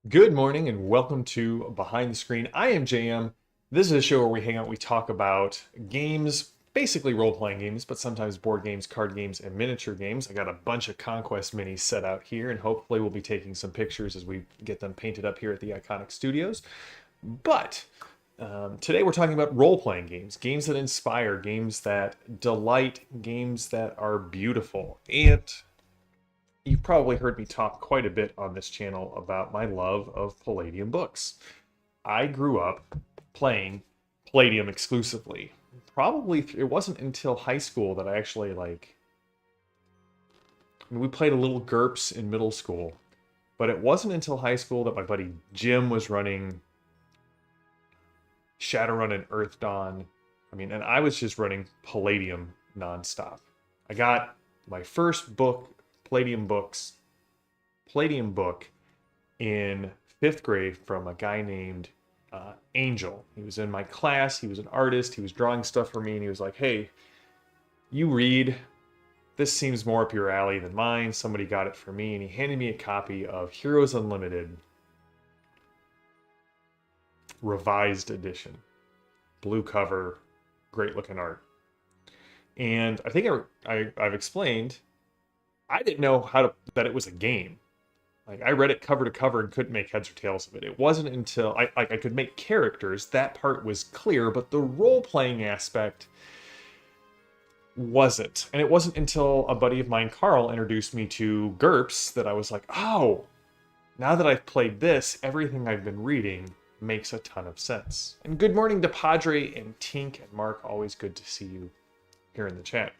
Good morning and welcome to Behind the Screen. I am JM. This is a show where we hang out, we talk about games, basically role-playing games, but sometimes board games, card games, and miniature games. I got a bunch of Conquest minis set out here, and hopefully we'll be taking some pictures as we get them painted up here at the Iconic Studios. But today we're talking about role-playing games, games that inspire, games that delight, games that are beautiful. And you've probably heard me talk quite a bit on this channel about my love of Palladium books. I grew up playing Palladium exclusively. Probably it wasn't until high school that I actually we played a little GURPS in middle school, but it wasn't until high school that my buddy Jim was running Shadowrun and Earth Dawn. And I was just running Palladium nonstop. I got my first book, Palladium book in fifth grade from a guy named Angel. He was in my class. He was an artist. He was drawing stuff for me, and he was like, "Hey, you read. This seems more up your alley than mine." Somebody got it for me, and he handed me a copy of Heroes Unlimited revised edition, blue cover, great looking art. And I think I've explained I didn't know that it was a game. Like, I read it cover to cover and couldn't make heads or tails of it. It wasn't until I could make characters, that part was clear, but the role-playing aspect wasn't. And it wasn't until a buddy of mine, Carl, introduced me to GURPS that I was like, oh, now that I've played this, everything I've been reading makes a ton of sense. And good morning to Padre and Tink and Mark. Always good to see you here in the chat.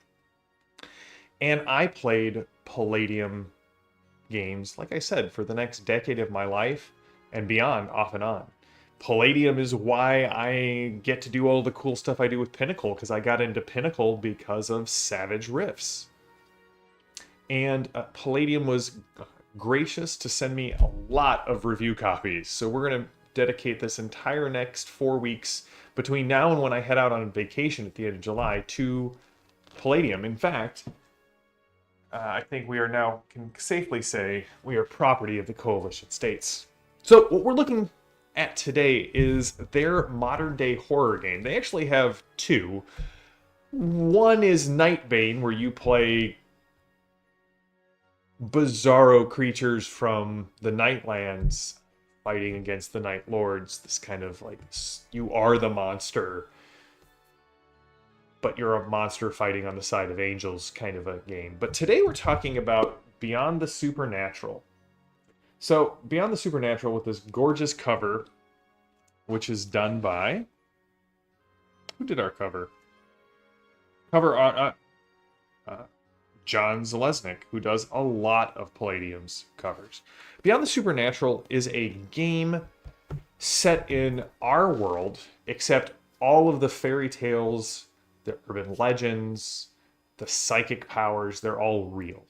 And I played Palladium games, like I said, for the next decade of my life and beyond, off and on. Palladium is why I get to do all the cool stuff I do with Pinnacle, because I got into Pinnacle because of Savage Rifts. And Palladium was gracious to send me a lot of review copies. So we're going to dedicate this entire next 4 weeks between now and when I head out on vacation at the end of July to Palladium. In fact, I think we are now, can safely say, we are property of the Coalition States. So what we're looking at today is their modern day horror game. They actually have two. One is Nightbane, where you play bizarro creatures from the Nightlands fighting against the Night Lords. This kind of like, you are the monster, but you're a monster fighting on the side of angels kind of a game. But today we're talking about Beyond the Supernatural. So Beyond the Supernatural with this gorgeous cover, which is done by... Who did our cover? John Zalesnik, who does a lot of Palladium's covers. Beyond the Supernatural is a game set in our world, except all of the fairy tales, the urban legends, the psychic powers, they're all real.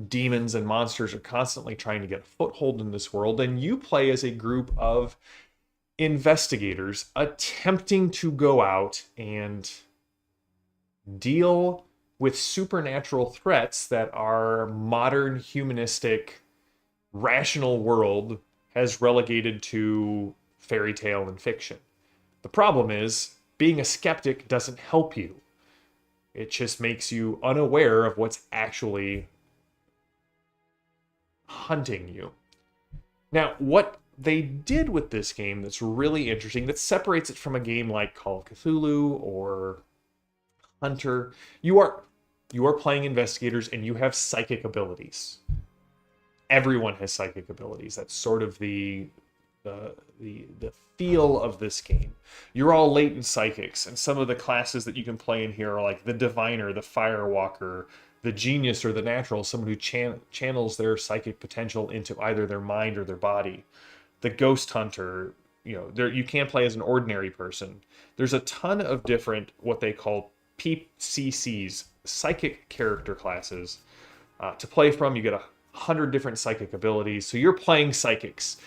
Demons and monsters are constantly trying to get a foothold in this world, and you play as a group of investigators attempting to go out and deal with supernatural threats that our modern humanistic rational world has relegated to fairy tale and fiction. The problem is, being a skeptic doesn't help you. It just makes you unaware of what's actually hunting you. Now, what they did with this game that's really interesting, that separates it from a game like Call of Cthulhu or Hunter, you are playing investigators and you have psychic abilities. Everyone has psychic abilities. That's sort of the feel of this game. You're all latent psychics, and some of the classes that you can play in here are like the Diviner, the Firewalker, the Genius, or the Natural, someone who channels their psychic potential into either their mind or their body. The Ghost Hunter, you can't play as an ordinary person. There's a ton of different, what they call PCCs, psychic character classes, to play from. You get 100 different psychic abilities, so you're playing psychics,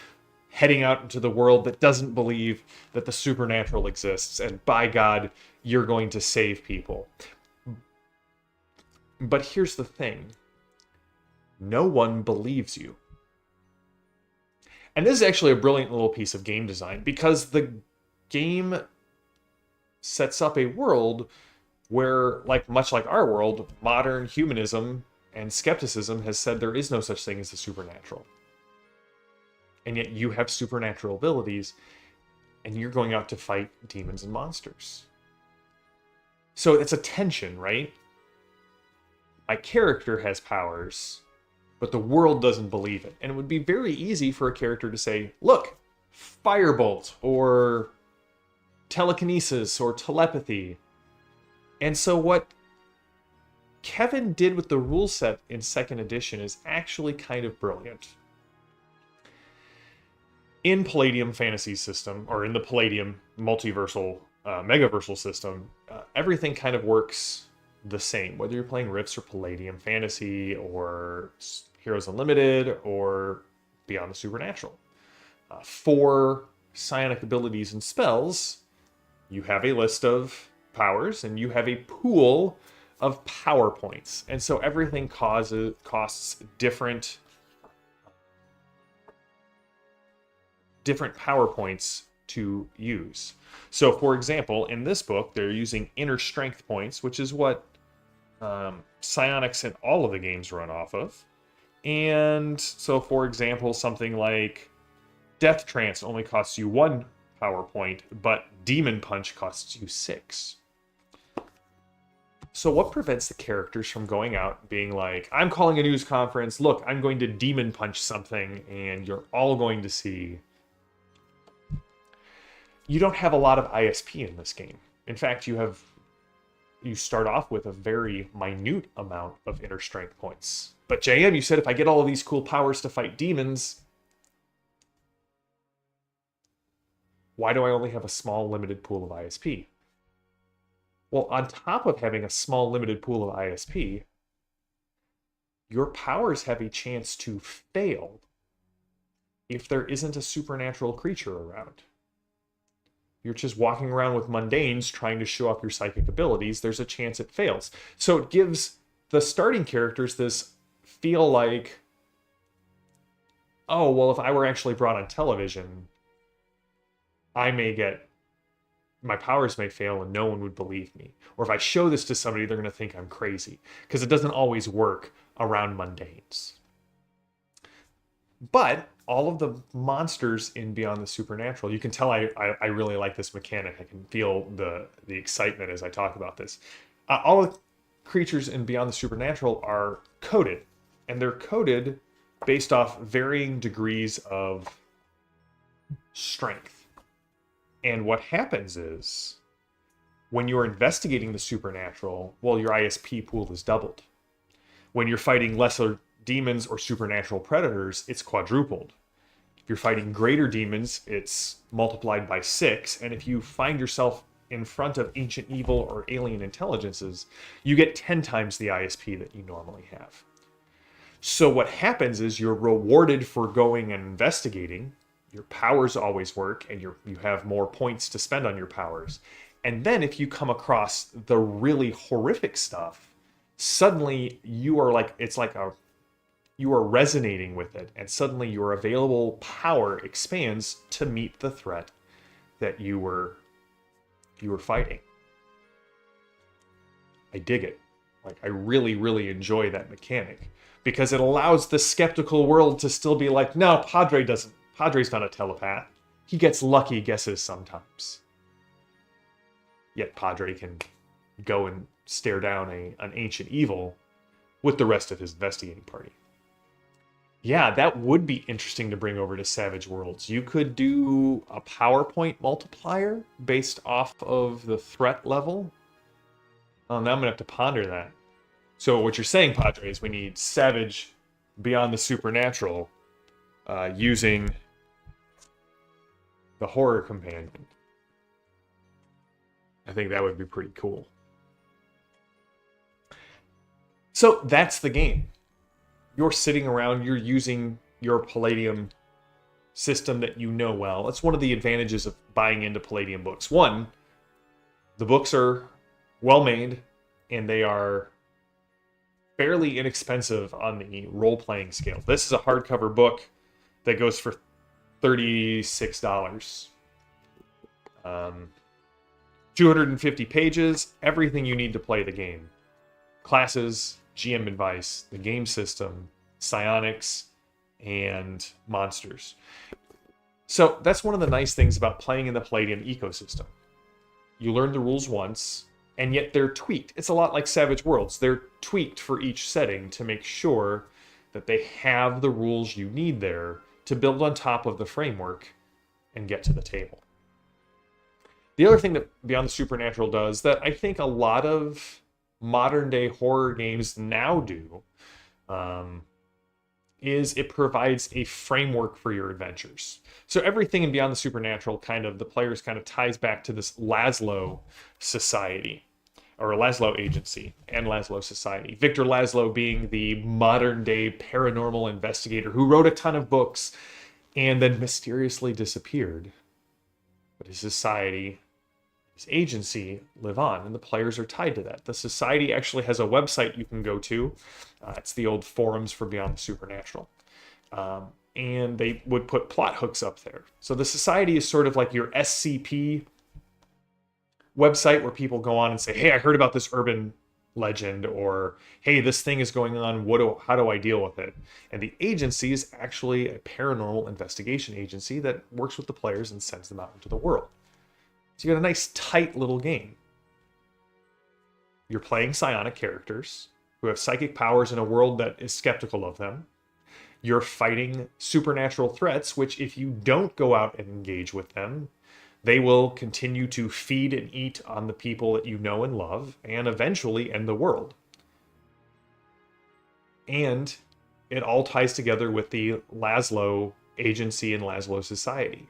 heading out into the world that doesn't believe that the supernatural exists, and by God, you're going to save people. But here's the thing. No one believes you. And this is actually a brilliant little piece of game design because the game sets up a world where, like much like our world, modern humanism and skepticism has said there is no such thing as the supernatural. And yet you have supernatural abilities, and you're going out to fight demons and monsters. So it's a tension, right? My character has powers, but the world doesn't believe it. And it would be very easy for a character to say, look, firebolt, or telekinesis, or telepathy. And so what Kevin did with the rule set in 2nd edition is actually kind of brilliant. In Palladium Fantasy System, or in the Palladium Multiversal, Megaversal system, everything kind of works the same. Whether you're playing Rifts or Palladium Fantasy, or Heroes Unlimited, or Beyond the Supernatural. For psionic abilities and spells, you have a list of powers, and you have a pool of power points. And so everything costs different power points to use. So for example, in this book, they're using inner strength points, which is what psionics in all of the games run off of. And so for example, something like Death Trance only costs you 1 power point, but Demon Punch costs you 6. So what prevents the characters from going out and being like, I'm calling a news conference, look, I'm going to Demon Punch something, and you're all going to see. You don't have a lot of ISP in this game. In fact, you start off with a very minute amount of inner strength points. But JM, you said if I get all of these cool powers to fight demons, why do I only have a small limited pool of ISP? Well, on top of having a small limited pool of ISP, your powers have a chance to fail if there isn't a supernatural creature around. You're just walking around with mundanes trying to show off your psychic abilities, there's a chance it fails. So it gives the starting characters this feel like, oh, well, if I were actually brought on television, my powers may fail and no one would believe me. Or if I show this to somebody, they're going to think I'm crazy. Because it doesn't always work around mundanes. But all of the monsters in Beyond the Supernatural, you can tell I really like this mechanic. I can feel the excitement as I talk about this. All the creatures in Beyond the Supernatural are coded. And they're coded based off varying degrees of strength. And what happens is, when you're investigating the supernatural, well, your ISP pool is doubled. When you're fighting lesser demons or supernatural predators, it's quadrupled. If you're fighting greater demons, it's multiplied by 6. And if you find yourself in front of ancient evil or alien intelligences, you get 10 times the ISP that you normally have. So what happens is you're rewarded for going and investigating. Your powers always work, and you have more points to spend on your powers. And then if you come across the really horrific stuff, suddenly you are like, you are resonating with it, and suddenly your available power expands to meet the threat that you were fighting. I dig it. Like, I really, really enjoy that mechanic, because it allows the skeptical world to still be like, no, Padre's not a telepath. He gets lucky guesses sometimes. Yet Padre can go and stare down an ancient evil with the rest of his investigating party. Yeah, that would be interesting to bring over to Savage Worlds. You could do a PowerPoint multiplier based off of the threat level. Oh, now I'm going to have to ponder that. So what you're saying, Padre, is we need Savage Beyond the Supernatural using the Horror Companion. I think that would be pretty cool. So that's the game. You're sitting around, you're using your Palladium system that you know well. That's one of the advantages of buying into Palladium books. One, the books are well made, and they are fairly inexpensive on the role-playing scale. This is a hardcover book that goes for $36. 250 pages, everything you need to play the game. Classes, GM advice, the game system, psionics, and monsters. So that's one of the nice things about playing in the Palladium ecosystem. You learn the rules once, and yet they're tweaked. It's a lot like Savage Worlds. They're tweaked for each setting to make sure that they have the rules you need there to build on top of the framework and get to the table. The other thing that Beyond the Supernatural does that I think a lot of modern day horror games now do is it provides a framework for your adventures. So everything in Beyond the Supernatural the players kind of ties back to this Laszlo society, or Laszlo agency and Laszlo society. Victor Laszlo being the modern day paranormal investigator who wrote a ton of books and then mysteriously disappeared. But his society, his agency live on, and the players are tied to that. The society actually has a website you can go to. It's the old forums for Beyond the Supernatural. And they would put plot hooks up there. So the society is sort of like your SCP website where people go on and say, hey, I heard about this urban legend, or hey, this thing is going on, how do I deal with it? And the agency is actually a paranormal investigation agency that works with the players and sends them out into the world. So you got a nice tight little game. You're playing psionic characters who have psychic powers in a world that is skeptical of them. You're fighting supernatural threats, which if you don't go out and engage with them, they will continue to feed and eat on the people that you know and love, and eventually end the world. And it all ties together with the Laszlo agency and Laszlo society.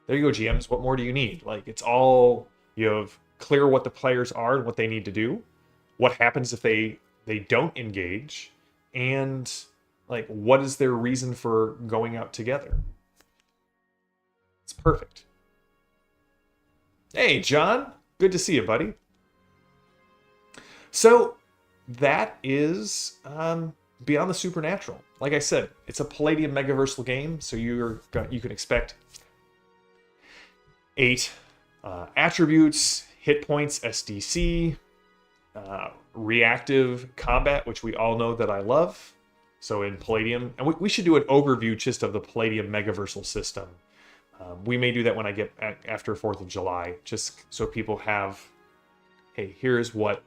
There you go, GMs. What more do you need? Like, it's all, you have clear what the players are and what they need to do, what happens if they don't engage, and like, what is their reason for going out together? It's perfect. Hey, John. Good to see you, buddy. So that is Beyond the Supernatural. Like I said, it's a Palladium Megaversal game, so you can expect 8 attributes, hit points, SDC, reactive combat, which we all know that I love. So in Palladium, and we should do an overview just of the Palladium Megaversal system. We may do that when I get after 4th of July, just so people have, hey, here's what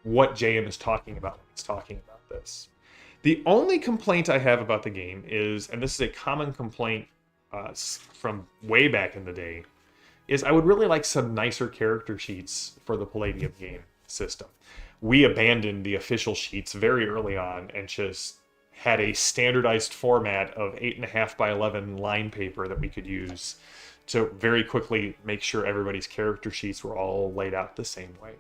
JM is talking about when he's talking about this. The only complaint I have about the game is, and this is a common complaint from way back in the day, is I would really like some nicer character sheets for the Palladium game system. We abandoned the official sheets very early on and just had a standardized format of 8.5 by 11 line paper that we could use to very quickly make sure everybody's character sheets were all laid out the same way.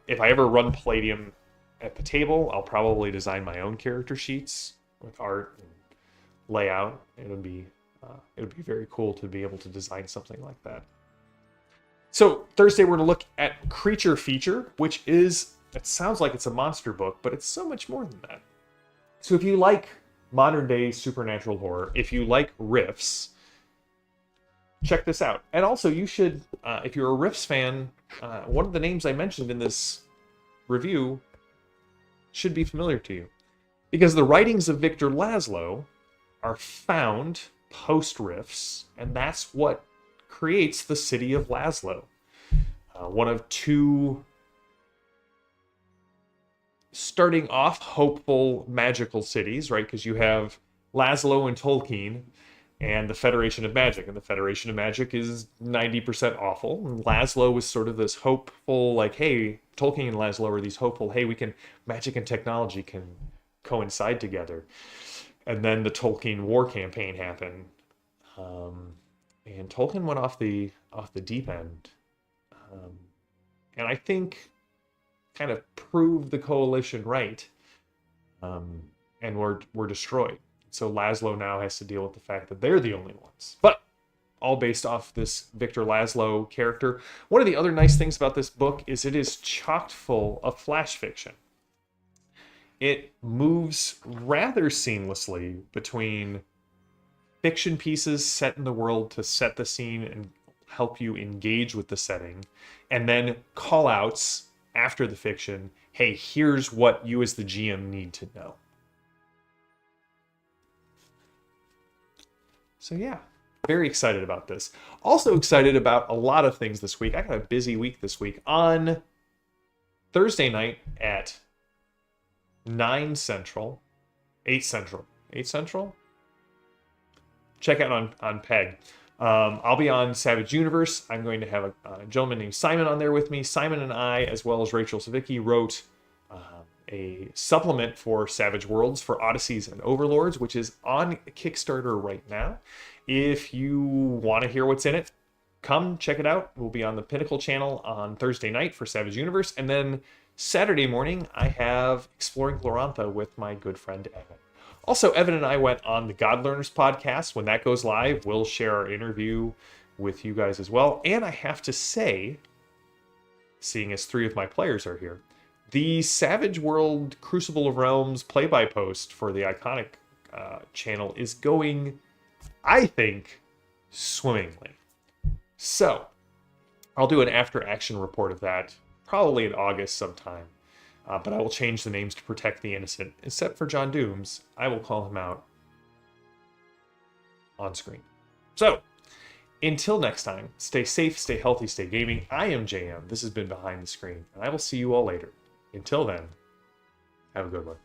If I ever run Palladium at the table, I'll probably design my own character sheets with art and layout. It would be very cool to be able to design something like that. So Thursday we're going to look at Creature Feature, which is, it sounds like it's a monster book, but it's so much more than that. So if you like modern day supernatural horror, if you like riffs, check this out. And also you should, if you're a riffs fan, one of the names I mentioned in this review should be familiar to you. Because the writings of Victor Laszlo are found post-riffs, and that's what creates the city of Laszlo. One of 2 starting off hopeful magical cities, right? Because you have Laszlo and Tolkien and the Federation of Magic, and the Federation of Magic is 90% awful. And Laszlo was sort of this hopeful, like, hey, Tolkien and Laszlo are these hopeful, hey, magic and technology can coincide together. And then the Tolkien war campaign happened, and Tolkien went off the deep end, and I think kind of proved the coalition right, and were destroyed. So Laszlo now has to deal with the fact that they're the only ones. But all based off this Victor Laszlo character. One of the other nice things about this book is it is chock full of flash fiction. it moves rather seamlessly between fiction pieces set in the world to set the scene and help you engage with the setting, and then call outs after the fiction. Hey, here's what you as the GM need to know. So yeah, very excited about this. Also excited about a lot of things this week. I got a busy week this week. On Thursday night at 9 Central, 8 Central, 8 Central? Check out on PEG. I'll be on Savage Universe. I'm going to have a gentleman named Simon on there with me. Simon and I, as well as Rachel Savicki, wrote a supplement for Savage Worlds for Odysseys and Overlords, which is on Kickstarter right now. If you want to hear what's in it, come check it out. We'll be on the Pinnacle channel on Thursday night for Savage Universe. And then Saturday morning, I have Exploring Glorantha with my good friend Evan. Also, Evan and I went on the God Learners podcast. When that goes live, we'll share our interview with you guys as well. And I have to say, seeing as 3 of my players are here, the Savage World Crucible of Realms play-by-post for the Iconic channel is going, I think, swimmingly. So, I'll do an after-action report of that, probably in August sometime. But I will change the names to protect the innocent. Except for John Dooms, I will call him out on screen. So, until next time, stay safe, stay healthy, stay gaming. I am JM. This has been Behind the Screen, and I will see you all later. Until then, have a good one.